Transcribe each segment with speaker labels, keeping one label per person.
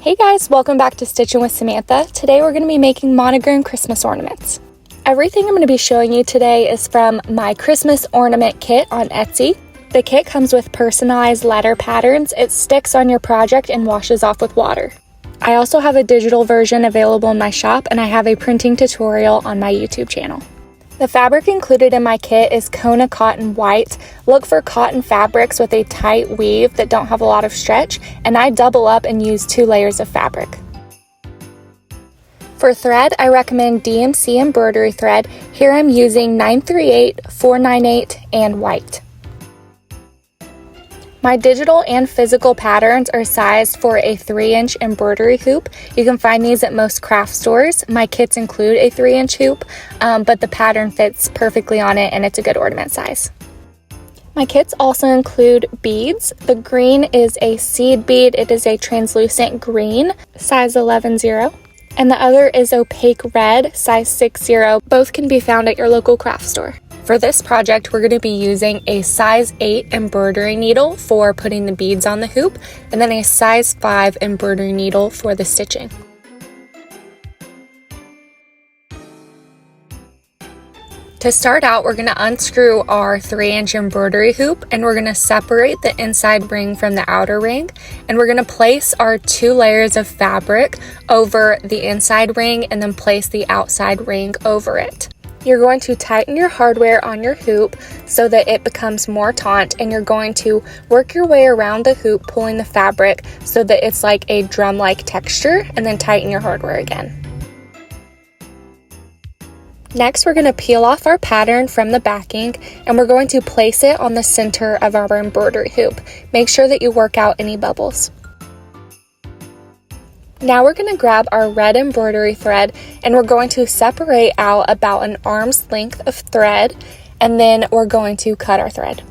Speaker 1: Hey guys, welcome back to Stitching with Samantha. Today we're going to be making monogram Christmas ornaments. Everything I'm going to be showing you today is from my Christmas ornament kit on Etsy. The kit comes with personalized letter patterns. It sticks on your project and washes off with water. I also have a digital version available in my shop, and I have a printing tutorial on my YouTube channel. The fabric included in my kit is Kona Cotton White. Look for cotton fabrics with a tight weave that don't have a lot of stretch, and I double up and use 2 layers of fabric. For thread, I recommend DMC embroidery thread. Here I'm using 938, 498, and white. My digital and physical patterns are sized for a 3-inch embroidery hoop. You can find these at most craft stores. My kits include a 3-inch hoop, but the pattern fits perfectly on it and it's a good ornament size. My kits also include beads. The green is a seed bead. It is a translucent green, size 11-0. And the other is opaque red, size 6-0. Both can be found at your local craft store. For this project, we're going to be using a size 8 embroidery needle for putting the beads on the hoop, and then a size 5 embroidery needle for the stitching. To start out, we're going to unscrew our 3-inch embroidery hoop, and we're going to separate the inside ring from the outer ring, and we're going to place our 2 layers of fabric over the inside ring and then place the outside ring over it. You're going to tighten your hardware on your hoop so that it becomes more taut, and you're going to work your way around the hoop, pulling the fabric so that it's like a drum-like texture, and then tighten your hardware again. Next, we're going to peel off our pattern from the backing, and we're going to place it on the center of our embroidery hoop. Make sure that you work out any bubbles. Now we're going to grab our red embroidery thread, and we're going to separate out about an arm's length of thread, and then we're going to cut our thread.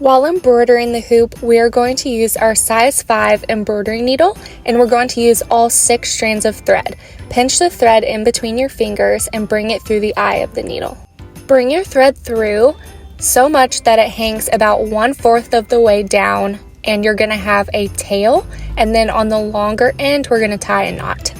Speaker 1: While embroidering the hoop, we are going to use our size 5 embroidery needle, and we're going to use all 6 strands of thread. Pinch the thread in between your fingers and bring it through the eye of the needle. Bring your thread through so much that it hangs about 1/4 of the way down, and you're going to have a tail, and then on the longer end we're going to tie a knot.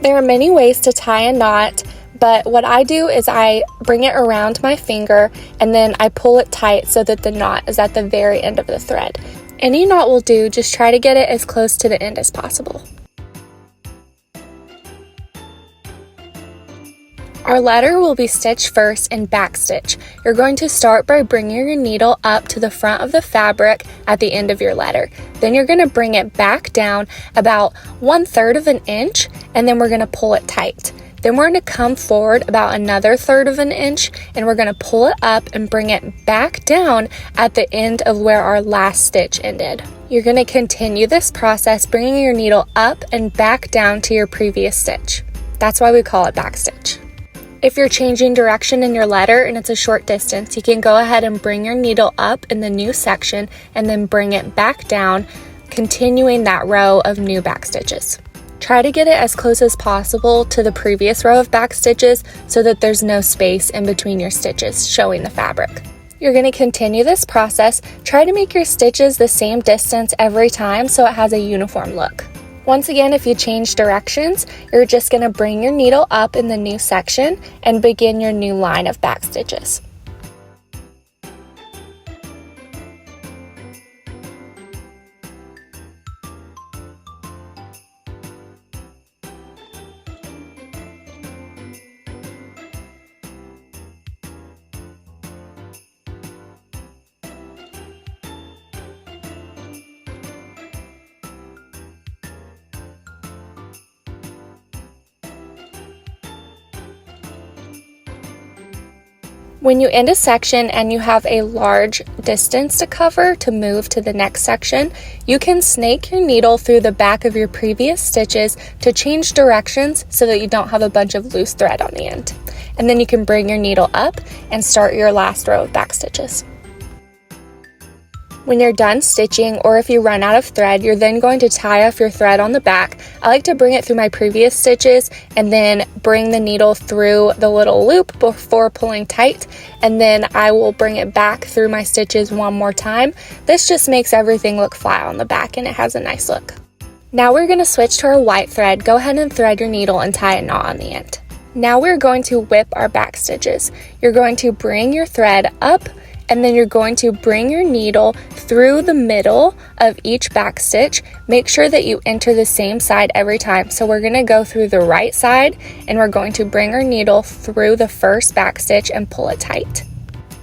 Speaker 1: There are many ways to tie a knot, but what I do is I bring it around my finger and then I pull it tight so that the knot is at the very end of the thread. Any knot will do, just try to get it as close to the end as possible. Our letter will be stitched first in backstitch. You're going to start by bringing your needle up to the front of the fabric at the end of your letter. Then you're going to bring it back down about 1/3 of an inch, and then we're going to pull it tight. Then we're going to come forward about another 1/3 of an inch, and we're going to pull it up and bring it back down at the end of where our last stitch ended. You're going to continue this process, bringing your needle up and back down to your previous stitch. That's why we call it backstitch. If you're changing direction in your letter and it's a short distance, you can go ahead and bring your needle up in the new section and then bring it back down, continuing that row of new back stitches. Try to get it as close as possible to the previous row of back stitches so that there's no space in between your stitches showing the fabric. You're going to continue this process. Try to make your stitches the same distance every time so it has a uniform look. Once again, if you change directions, you're just going to bring your needle up in the new section and begin your new line of back stitches. When you end a section and you have a large distance to cover to move to the next section, you can snake your needle through the back of your previous stitches to change directions so that you don't have a bunch of loose thread on the end. And then you can bring your needle up and start your last row of back stitches. When you're done stitching, or if you run out of thread, you're then going to tie off your thread on the back. I like to bring it through my previous stitches and then bring the needle through the little loop before pulling tight, and then I will bring it back through my stitches one more time. This just makes everything look flat on the back and it has a nice look. Now we're going to switch to our white thread. Go ahead and thread your needle and tie a knot on the end. Now we're going to whip our back stitches. You're going to bring your thread up, and then you're going to bring your needle through the middle of each back stitch. Make sure that you enter the same side every time. So we're going to go through the right side, and we're going to bring our needle through the first back stitch and pull it tight.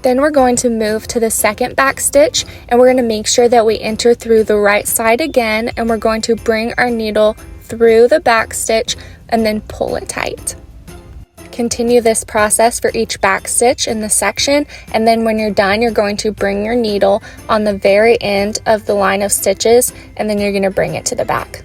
Speaker 1: Then we're going to move to the second back stitch, and we're going to make sure that we enter through the right side again, and we're going to bring our needle through the back stitch and then pull it tight. Continue this process for each back stitch in the section, and then when you're done, you're going to bring your needle on the very end of the line of stitches, and then you're going to bring it to the back.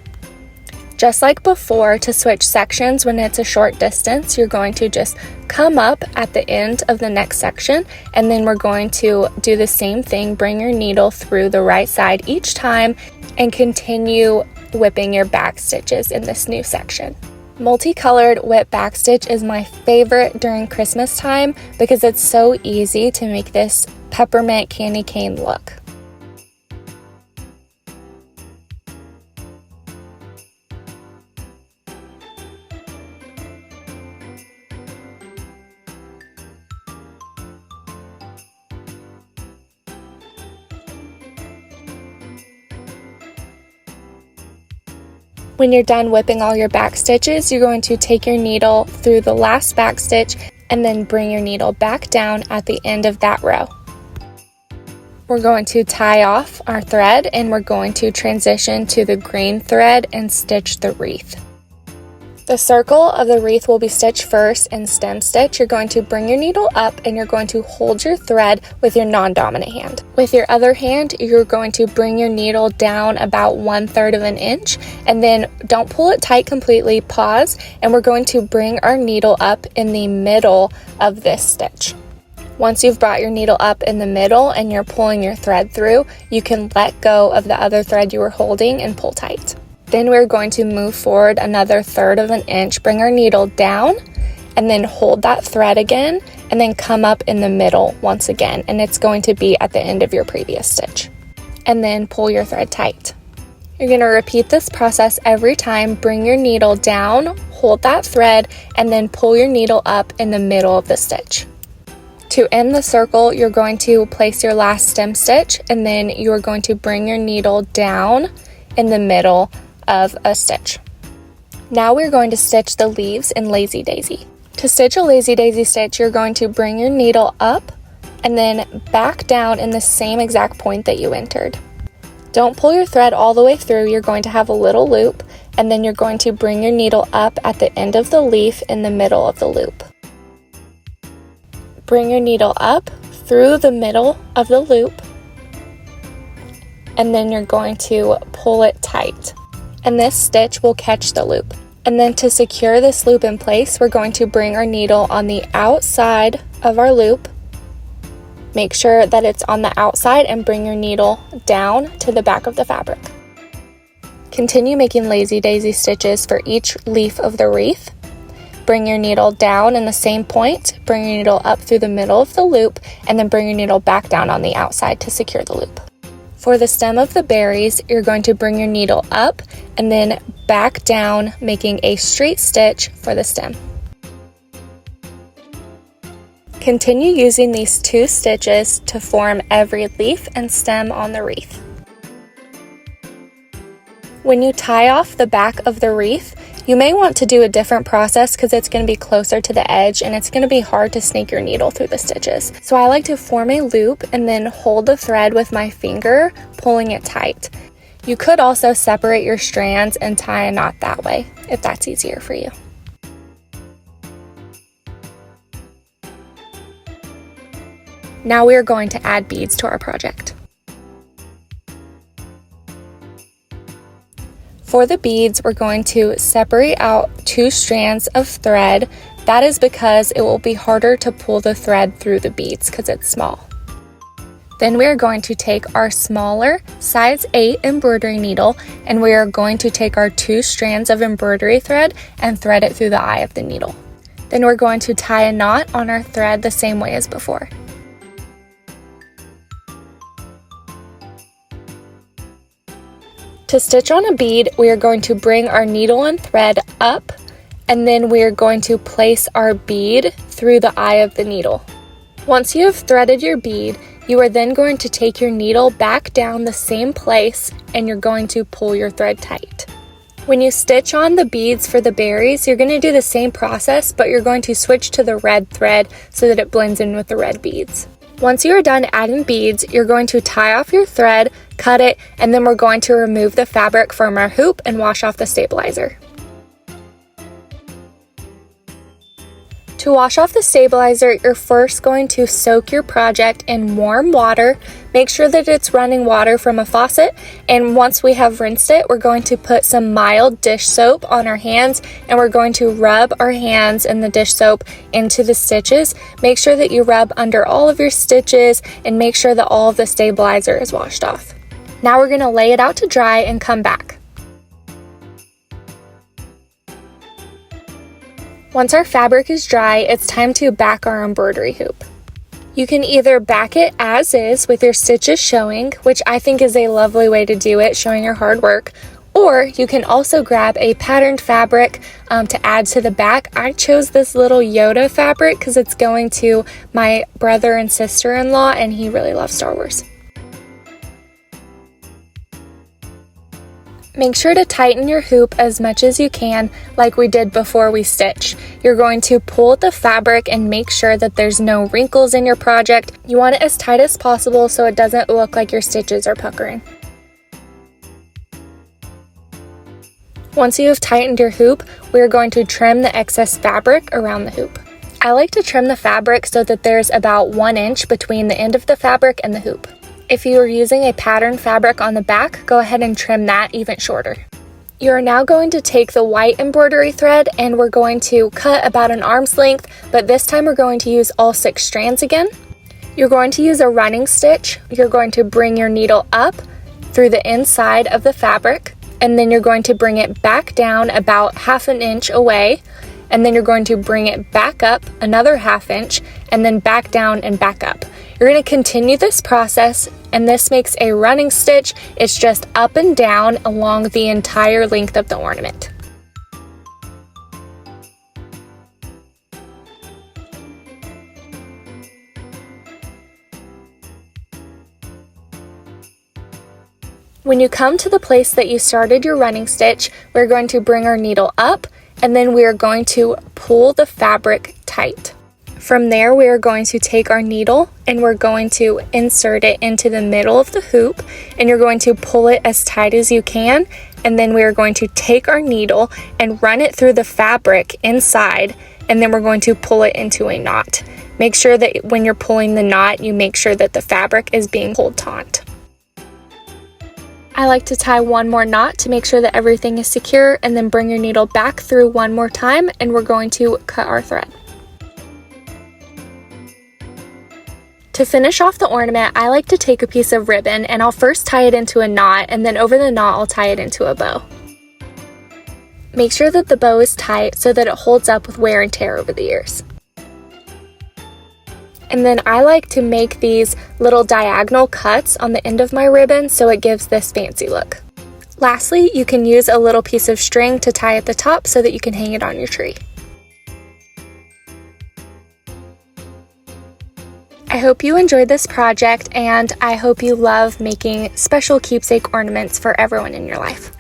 Speaker 1: Just like before, to switch sections when it's a short distance, you're going to just come up at the end of the next section, and then we're going to do the same thing. Bring your needle through the right side each time and continue whipping your back stitches in this new section. Multicolored whip backstitch is my favorite during Christmas time because it's so easy to make this peppermint candy cane look. When you're done whipping all your back stitches, you're going to take your needle through the last back stitch and then bring your needle back down at the end of that row. We're going to tie off our thread, and we're going to transition to the green thread and stitch the wreath. The circle of the wreath will be stitched first in stem stitch. You're going to bring your needle up and you're going to hold your thread with your non-dominant hand. With your other hand, you're going to bring your needle down about 1/3 of an inch, and then don't pull it tight completely, pause, and we're going to bring our needle up in the middle of this stitch. Once you've brought your needle up in the middle and you're pulling your thread through, you can let go of the other thread you were holding and pull tight. Then we're going to move forward another 1/3 of an inch, bring our needle down, and then hold that thread again, and then come up in the middle once again, and it's going to be at the end of your previous stitch. And then pull your thread tight. You're going to repeat this process every time. Bring your needle down, hold that thread, and then pull your needle up in the middle of the stitch. To end the circle, you're going to place your last stem stitch, and then you're going to bring your needle down in the middle of a stitch. Now we're going to stitch the leaves in Lazy Daisy. To stitch a Lazy Daisy stitch, you're going to bring your needle up and then back down in the same exact point that you entered. Don't pull your thread all the way through. You're going to have a little loop, and then you're going to bring your needle up at the end of the leaf in the middle of the loop. Bring your needle up through the middle of the loop, and then you're going to pull it tight, and this stitch will catch the loop. And then to secure this loop in place, we're going to bring our needle on the outside of our loop. Make sure that it's on the outside and bring your needle down to the back of the fabric. Continue making Lazy Daisy stitches for each leaf of the wreath. Bring your needle down in the same point, bring your needle up through the middle of the loop, and then bring your needle back down on the outside to secure the loop. For the stem of the berries, you're going to bring your needle up and then back down, making a straight stitch for the stem. Continue using these 2 stitches to form every leaf and stem on the wreath. When you tie off the back of the wreath, you may want to do a different process because it's going to be closer to the edge and it's going to be hard to sneak your needle through the stitches. So I like to form a loop and then hold the thread with my finger, pulling it tight. You could also separate your strands and tie a knot that way, if that's easier for you. Now we are going to add beads to our project. For the beads, we're going to separate out 2 strands of thread. That is because it will be harder to pull the thread through the beads because it's small. Then we are going to take our smaller size 8 embroidery needle and we are going to take our 2 strands of embroidery thread and thread it through the eye of the needle. Then we're going to tie a knot on our thread the same way as before. To stitch on a bead, we are going to bring our needle and thread up, and then we are going to place our bead through the eye of the needle. Once you have threaded your bead, you are then going to take your needle back down the same place and you're going to pull your thread tight. When you stitch on the beads for the berries, you're going to do the same process, but you're going to switch to the red thread so that it blends in with the red beads. Once you are done adding beads, you're going to tie off your thread, cut it, and then we're going to remove the fabric from our hoop and wash off the stabilizer. To wash off the stabilizer, you're first going to soak your project in warm water. Make sure that it's running water from a faucet, and once we have rinsed it, we're going to put some mild dish soap on our hands and we're going to rub our hands in the dish soap into the stitches. Make sure that you rub under all of your stitches and make sure that all of the stabilizer is washed off. Now we're going to lay it out to dry and come back. Once our fabric is dry, it's time to back our embroidery hoop. You can either back it as is with your stitches showing, which I think is a lovely way to do it, showing your hard work, or you can also grab a patterned fabric to add to the back. I chose this little Yoda fabric because it's going to my brother and sister-in-law and he really loves Star Wars. Make sure to tighten your hoop as much as you can, like we did before we stitch. You're going to pull the fabric and make sure that there's no wrinkles in your project. You want it as tight as possible so it doesn't look like your stitches are puckering. Once you have tightened your hoop, we're going to trim the excess fabric around the hoop. I like to trim the fabric so that there's about 1 inch between the end of the fabric and the hoop. If you are using a patterned fabric on the back, go ahead and trim that even shorter. You are now going to take the white embroidery thread and we're going to cut about an arm's length, but this time we're going to use all 6 strands again. You're going to use a running stitch. You're going to bring your needle up through the inside of the fabric, and then you're going to bring it back down about 1/2 inch away, and then you're going to bring it back up another 1/2 inch, and then back down and back up. You're going to continue this process, and this makes a running stitch. It's just up and down along the entire length of the ornament. When you come to the place that you started your running stitch, we're going to bring our needle up, and then we are going to pull the fabric tight. From there, we are going to take our needle and we're going to insert it into the middle of the hoop, and you're going to pull it as tight as you can, and then we are going to take our needle and run it through the fabric inside, and then we're going to pull it into a knot. Make sure that when you're pulling the knot, you make sure that the fabric is being pulled taut. I like to tie one more knot to make sure that everything is secure, and then bring your needle back through one more time, and we're going to cut our thread. To finish off the ornament, I like to take a piece of ribbon and I'll first tie it into a knot, and then over the knot I'll tie it into a bow. Make sure that the bow is tight so that it holds up with wear and tear over the years. And then I like to make these little diagonal cuts on the end of my ribbon so it gives this fancy look. Lastly, you can use a little piece of string to tie at the top so that you can hang it on your tree. I hope you enjoyed this project, and I hope you love making special keepsake ornaments for everyone in your life.